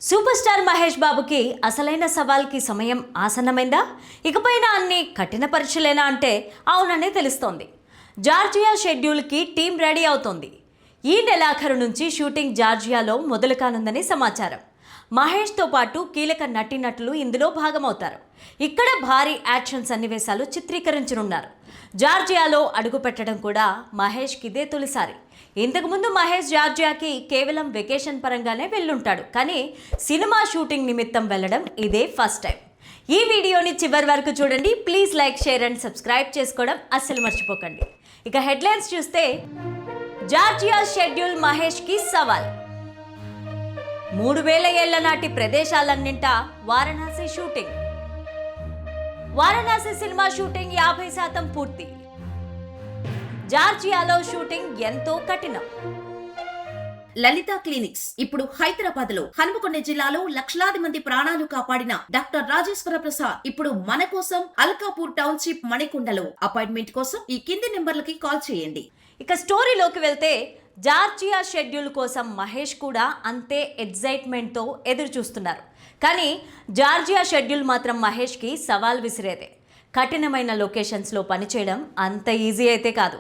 Super star Mahesh బాబుకి అసలైన సవాల్కి సమయం ఆసన్నమైందా? ఇకపైన అన్ని కఠిన పరీక్షలేనా అంటే అవుననే తెలుస్తోంది. జార్జియా షెడ్యూల్కి టీం రెడీ అవుతోంది. ఈ నెలాఖరు నుంచి షూటింగ్ జార్జియాలో మొదలు కానుందని సమాచారం. మహేష్తో పాటు కీలక నటీనటులు ఇందులో భాగమవుతారు. ఇక్కడ భారీ యాక్షన్ సన్నివేశాలు చిత్రీకరించనున్నారు. జార్జియాలో అడుగుపెట్టడం కూడా మహేష్కి ఇదే తొలిసారి. ఇంతకుముందు మహేష్ జార్జియాకి కేవలం వెకేషన్ పరంగానే వెళ్ళుంటాడు, కానీ సినిమా షూటింగ్ నిమిత్తం వెళ్ళడం ఇదే ఫస్ట్ టైం. ఈ వీడియోని చివరి వరకు చూడండి. Please like, share and subscribe చేసుకోవడం అస్సలు మర్చిపోకండి. ఇక హెడ్లైన్స్ చూస్తే, జార్జియా షెడ్యూల్ మహేష్కి సవాల్. 3000 ఏళ్ల నాటి ప్రదేశాలన్నింటా Varanasi shooting. Varanasi cinema shooting 50% పూర్తి. జార్జియాలో షూటింగ్ ఎంతో కఠినం. లలిత క్లినిక్స్ ఇప్పుడు హైదరాబాద్ లో, హనుమకొండ జిల్లాలో లక్షలాది మంది ప్రాణాలు కాపాడిన డాక్టర్ రాజేశ్వర ప్రసాద్ ఇప్పుడు మన కోసం అల్కాపూర్ టౌన్షిప్ మణికొండలో. అపాయింట్మెంట్ కోసం ఈ కింది నెంబర్లకి కాల్ చేయండి. ఇక స్టోరీలోకి వెళ్తే, జార్జియా షెడ్యూల్ కోసం మహేష్ కూడా అంతే ఎగ్జైట్మెంట్తో ఎదురు చూస్తున్నారు. కానీ జార్జియా షెడ్యూల్ మాత్రం మహేష్కి సవాల్ విసిరేదే. కఠినమైన లొకేషన్స్లో పనిచేయడం అంత ఈజీ అయితే కాదు.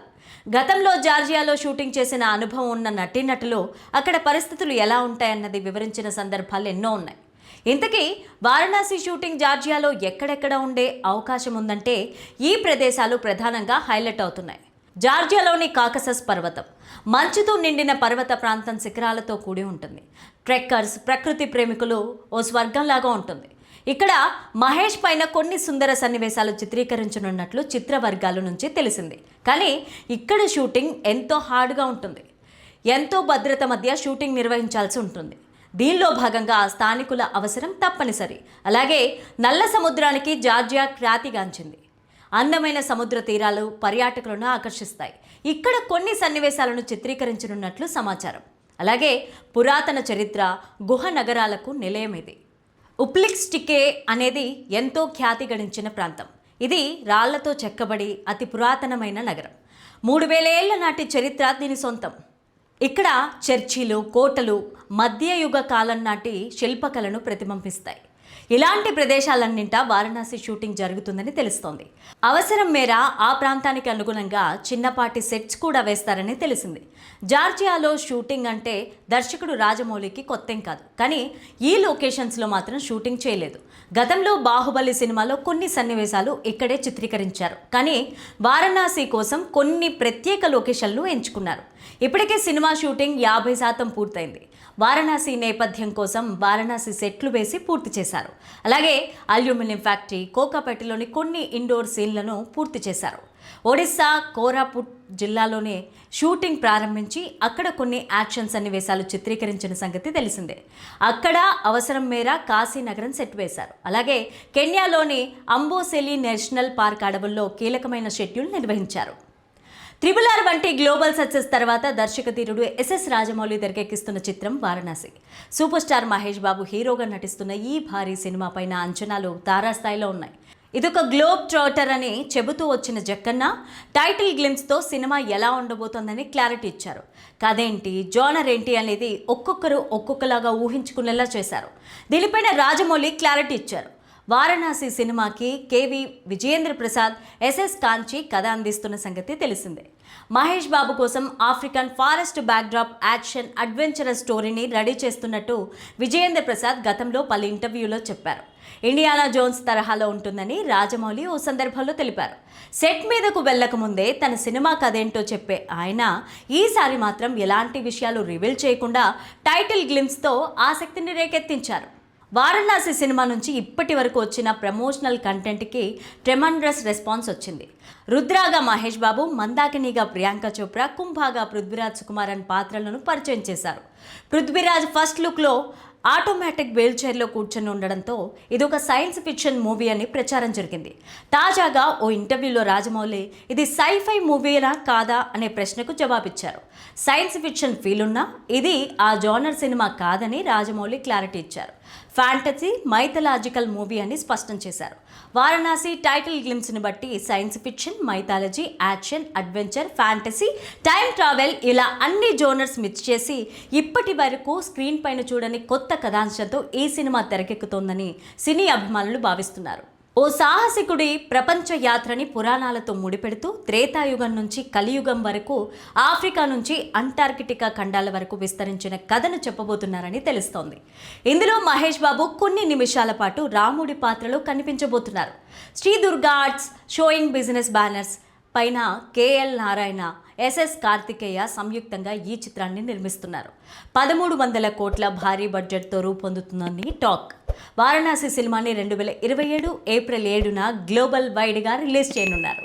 గతంలో జార్జియాలో షూటింగ్ చేసిన అనుభవం ఉన్న నటీనటులు అక్కడ పరిస్థితులు ఎలా ఉంటాయన్నది వివరించిన సందర్భాలు ఎన్నో ఉన్నాయి. ఇంతకీ వారణాసి షూటింగ్ జార్జియాలో ఎక్కడెక్కడ ఉండే అవకాశం ఉందంటే, ఈ ప్రదేశాలు ప్రధానంగా హైలైట్ అవుతున్నాయి. జార్జియాలోని కాకసస్ పర్వతం మంచుతో నిండిన పర్వత ప్రాంతం శిఖరాలతో కూడి ఉంటుంది. ట్రెక్కర్స్, ప్రకృతి ప్రేమికులు ఓ స్వర్గంలాగా ఉంటుంది. ఇక్కడ మహేష్ పైన కొన్ని సుందర సన్నివేశాలు చిత్రీకరించనున్నట్లు చిత్రవర్గాల నుంచి తెలిసింది. కానీ ఇక్కడ షూటింగ్ ఎంతో హార్డ్గా ఉంటుంది. ఎంతో భద్రత మధ్య షూటింగ్ నిర్వహించాల్సి ఉంటుంది. దీనిలో భాగంగా స్థానికుల అవసరం తప్పనిసరి. అలాగే నల్ల సముద్రానికి జార్జియా ఖ్యాతిగాంచింది. అందమైన సముద్ర తీరాలు పర్యాటకులను ఆకర్షిస్తాయి. ఇక్కడ కొన్ని సన్నివేశాలను చిత్రీకరించనున్నట్లు సమాచారం. అలాగే పురాతన చరిత్ర, గుహ నగరాలకు నిలయం ఇది. ఉప్లిక్స్టికే అనేది ఎంతో ఖ్యాతి గడించిన ప్రాంతం. ఇది రాళ్లతో చెక్కబడి అతి పురాతనమైన నగరం. 3000 ఏళ్ల నాటి చరిత్ర దీని సొంతం. ఇక్కడ చర్చిలు, కోటలు మధ్యయుగ కాలం నాటి శిల్పకళను ప్రతిబింబిస్తాయి. ఇలాంటి ప్రదేశాలన్నింటా వారణాసి షూటింగ్ జరుగుతుందని తెలుస్తోంది. అవసరం మేర ఆ ప్రాంతానికి అనుగుణంగా చిన్నపాటి సెట్స్ కూడా వేస్తారని తెలిసింది. జార్జియాలో షూటింగ్ అంటే దర్శకుడు రాజమౌళికి కొత్తేం కాదు, కానీ ఈ లొకేషన్స్లో మాత్రం షూటింగ్ చేయలేదు. గతంలో బాహుబలి సినిమాలో కొన్ని సన్నివేశాలు ఇక్కడే చిత్రీకరించారు, కానీ వారణాసి కోసం కొన్ని ప్రత్యేక లొకేషన్లు ఎంచుకున్నారు. ఇప్పటికే సినిమా షూటింగ్ 50% పూర్తయింది. వారణాసి నేపథ్యం కోసం వారణాసి సెట్లు వేసి పూర్తి చేశారు. అలాగే అల్యూమినియం ఫ్యాక్టరీ, కోకాపేటలోని కొన్ని ఇండోర్ సీన్లను పూర్తి చేశారు. ఒడిశా కోరాపుట్ జిల్లాలోనే షూటింగ్ ప్రారంభించి అక్కడ కొన్ని యాక్షన్ సన్నివేశాలు చిత్రీకరించిన సంగతి తెలిసిందే. అక్కడ అవసరం మేర కాశీనగరం సెట్ వేశారు. అలాగే కెన్యాలోని అంబోసెలి నేషనల్ పార్క్ అడవుల్లో కీలకమైన షెడ్యూల్ నిర్వహించారు. RRR వంటి గ్లోబల్ సక్సెస్ తర్వాత దర్శకధీరుడు SS రాజమౌళి తెరకెక్కిస్తున్న చిత్రం వారణాసి. సూపర్ స్టార్ మహేష్ బాబు హీరోగా నటిస్తున్న ఈ భారీ సినిమా పైన అంచనాలు తారాస్థాయిలో ఉన్నాయి. ఇదొక గ్లోబ్ ట్రోటర్ అని చెబుతూ వచ్చిన జక్కన్న టైటిల్ గ్లిమ్స్తో సినిమా ఎలా ఉండబోతోందని క్లారిటీ ఇచ్చారు. కథేంటి, జోనర్ ఏంటి అనేది ఒక్కొక్కరు ఒక్కొక్కలాగా ఊహించుకునేలా చేశారు. దీనిపైన రాజమౌళి క్లారిటీ ఇచ్చారు. వారణాసి సినిమాకి KV విజయేంద్ర ప్రసాద్, SS కాంచి కథ అందిస్తున్న సంగతి తెలిసిందే. మహేష్ బాబు కోసం African forest backdrop action adventurous స్టోరీని రెడీ చేస్తున్నట్టు విజయేంద్ర ప్రసాద్ గతంలో పలు ఇంటర్వ్యూలో చెప్పారు. ఇండియానా జోన్స్ తరహాలో ఉంటుందని రాజమౌళి ఓ సందర్భంలో తెలిపారు. సెట్ మీదకు వెళ్లకముందే తన సినిమా కథేంటో చెప్పే ఆయన ఈసారి మాత్రం ఎలాంటి విషయాలు రివీల్ చేయకుండా టైటిల్ గ్లిమ్స్తో ఆసక్తిని రేకెత్తించారు. వారణాసి సినిమా నుంచి ఇప్పటి వరకు వచ్చిన ప్రమోషనల్ కంటెంట్కి ట్రెమండ్రస్ రెస్పాన్స్ వచ్చింది. రుద్రాగా మహేష్ బాబు, మందాకినిగా ప్రియాంక చోప్రా, కుంభాగా పృథ్వీరాజ్ సుకుమారన్ పాత్రలను పరిచయం చేశారు. పృథ్వీరాజ్ ఫస్ట్ లుక్లో ఆటోమేటిక్ వీల్ చైర్లో కూర్చొని ఉండడంతో ఇదొక సైన్స్ ఫిక్షన్ మూవీ అని ప్రచారం జరిగింది. తాజాగా ఓ ఇంటర్వ్యూలో రాజమౌళి ఇది సైఫై మూవీనా కాదా అనే ప్రశ్నకు జవాబిచ్చారు. సైన్స్ ఫిక్షన్ ఫీల్ ఉన్నా ఇది ఆ జోనర్ సినిమా కాదని రాజమౌళి క్లారిటీ ఇచ్చారు. ఫ్యాంటసీ, మైథలాజికల్ మూవీ అని స్పష్టం చేశారు. వారణాసి టైటిల్ గ్లిమ్స్ని బట్టి science fiction, mythology, action, adventure, fantasy, time travel ఇలా అన్ని జోనర్స్ మిక్స్ చేసి ఇప్పటి వరకు స్క్రీన్ పైన చూడని కొత్త కొత్త కథాంశంతో ఈ సినిమా తెరకెక్కుతోందని సినీ అభిమానులు భావిస్తున్నారు. ఓ సాహసికుడి ప్రపంచ యాత్రని పురాణాలతో ముడిపెడుతూ త్రేతాయుగం నుంచి కలియుగం వరకు ఆఫ్రికా నుంచి అంటార్కిటికా ఖండాల వరకు విస్తరించిన కథను చెప్పబోతున్నారని తెలుస్తోంది. ఇందులో మహేష్ బాబు కొన్ని నిమిషాల పాటు రాముడి పాత్రలో కనిపించబోతున్నారు. Shri Durga Arts showing business banners పైన కేఎల్ నారాయణ, ఎస్ఎస్ కార్తికేయ సంయుక్తంగా ఈ చిత్రాన్ని నిర్మిస్తున్నారు. 1300 కోట్ల భారీ బడ్జెట్తో రూపొందుతుందని టాక్. వారణాసి సినిమాని 2027 ఏప్రిల్ 7న గ్లోబల్ వైడ్గా రిలీజ్ చేయనున్నారు.